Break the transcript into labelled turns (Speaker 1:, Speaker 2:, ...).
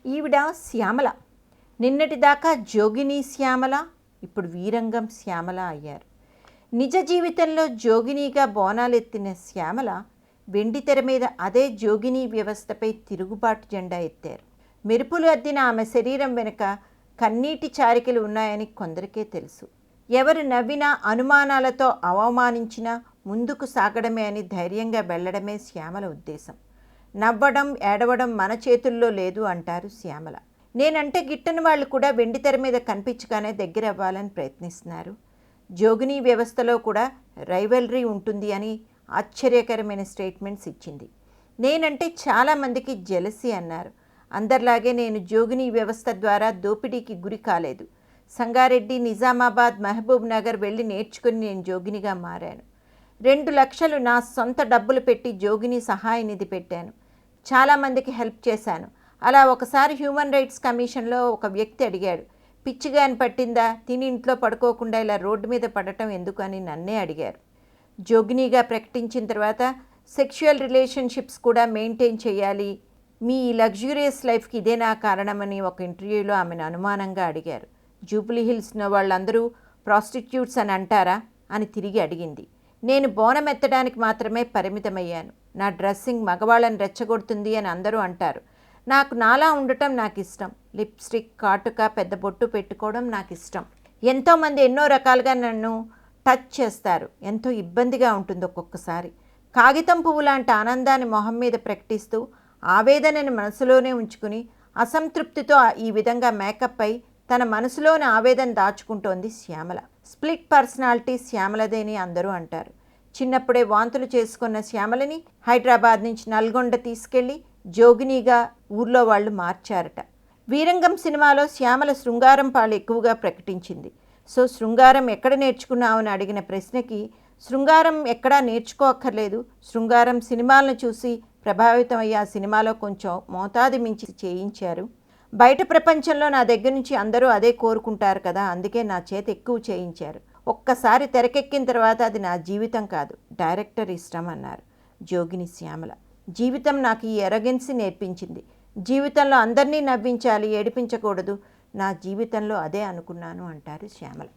Speaker 1: ఈవిడ శ్యామల. నిన్నటిదాకా జోగిని శ్యామల, ఇప్పుడు వీరంగం శ్యామల అయ్యారు. నిజ జీవితంలో జోగినిగా బోనాలెత్తిన శ్యామల వెండితెర మీద అదే జోగిని వ్యవస్థపై తిరుగుబాటు జెండా ఎత్తారు. మెరుపులు అద్దిన ఆమె శరీరం వెనుక కన్నీటి చారికలు ఉన్నాయని కొందరికే తెలుసు. ఎవరు నవ్వినా, అనుమానాలతో అవమానించినా ముందుకు సాగడమే అని ధైర్యంగా వెళ్లడమే శ్యామల ఉద్దేశం. నవ్వడం, ఏడవడం మన చేతుల్లో లేదు అంటారు శ్యామల. నేనంటే గిట్టని వాళ్ళు కూడా వెండితెర మీద కనిపించగానే దగ్గర అవ్వాలని ప్రయత్నిస్తున్నారు. జోగిని వ్యవస్థలో కూడా రైవల్రీ ఉంటుంది అని ఆశ్చర్యకరమైన స్టేట్మెంట్స్ ఇచ్చింది. నేనంటే చాలామందికి జెలసీ అన్నారు. అందరిలాగే నేను జోగిని వ్యవస్థ ద్వారా దోపిడీకి గురి కాలేదు. సంగారెడ్డి, నిజామాబాద్, మహబూబ్ నగర్ వెళ్ళి నేర్చుకుని నేను జోగినిగా మారాను. 2 లక్షలు నా సొంత డబ్బులు పెట్టి జోగిని సహాయ నిధి పెట్టాను. చాలామందికి హెల్ప్ చేశాను. అలా ఒకసారి హ్యూమన్ రైట్స్ కమిషన్లో ఒక వ్యక్తి అడిగాడు, పిచ్చిగా అని పట్టిందా, తిని ఇంట్లో పడుకోకుండా ఇలా రోడ్డు మీద పడటం ఎందుకు అని నన్నే అడిగారు. జోగినిగా ప్రకటించిన తర్వాత సెక్షువల్ రిలేషన్షిప్స్ కూడా మెయింటైన్ చేయాలి, మీ లగ్జూరియస్ లైఫ్కి ఇదేనా కారణమని ఒక ఇంటర్వ్యూలో ఆమెను అనుమానంగా అడిగారు. జూబ్లీ హిల్స్లో వాళ్ళందరూ ప్రాస్టిట్యూట్స్ అని అంటారా అని తిరిగి అడిగింది. నేను బోనం ఎత్తడానికి మాత్రమే పరిమితమయ్యాను. నా డ్రెస్సింగ్ మగవాళ్ళని రెచ్చగొడుతుంది అని అందరూ అంటారు. నాకు నాలా ఉండటం నాకు ఇష్టం. లిప్స్టిక్, కాటుక, పెద్ద బొట్టు పెట్టుకోవడం నాకు ఇష్టం. ఎంతోమంది ఎన్నో రకాలుగా నన్ను టచ్ చేస్తారు. ఎంతో ఇబ్బందిగా ఉంటుంది ఒక్కొక్కసారి. కాగితం పువ్వు లాంటి ఆనందాన్ని మొహం మీద ప్రకటిస్తూ ఆవేదనని మనసులోనే ఉంచుకుని అసంతృప్తితో ఈ విధంగా మేకప్ అయి తన మనసులోని ఆవేదన దాచుకుంటోంది శ్యామల. స్ప్లిట్ పర్సనాలిటీ శ్యామలదేని అందరూ అంటారు. చిన్నప్పుడే వాంతులు చేసుకున్న శ్యామలని హైదరాబాద్ నుంచి నల్గొండ తీసుకెళ్లి జోగినిగా ఊర్లో వాళ్ళు మార్చారట. వీరంగం సినిమాలో శ్యామల శృంగారం పాలు ఎక్కువగా ప్రకటించింది. సో శృంగారం ఎక్కడ నేర్చుకున్నావని అడిగిన ప్రశ్నకి శృంగారం ఎక్కడా నేర్చుకోక్కర్లేదు, శృంగారం సినిమాలను చూసి ప్రభావితం అయ్యి ఆ సినిమాలో కొంచెం మోతాదు మించి చేయించారు. బయట ప్రపంచంలో నా దగ్గర నుంచి అందరూ అదే కోరుకుంటారు కదా, అందుకే నా చేత ఎక్కువ చేయించారు. ఒక్కసారి తెరకెక్కిన తర్వాత అది నా జీవితం కాదు, డైరెక్టర్ ఇష్టం అన్నారు జోగిని శ్యామల. జీవితం నాకు ఈ ఎరగెన్సీ నేర్పించింది. జీవితంలో అందరినీ నవ్వించాలి, ఏడిపించకూడదు. నా జీవితంలో అదే అనుకున్నాను అంటారు శ్యామల.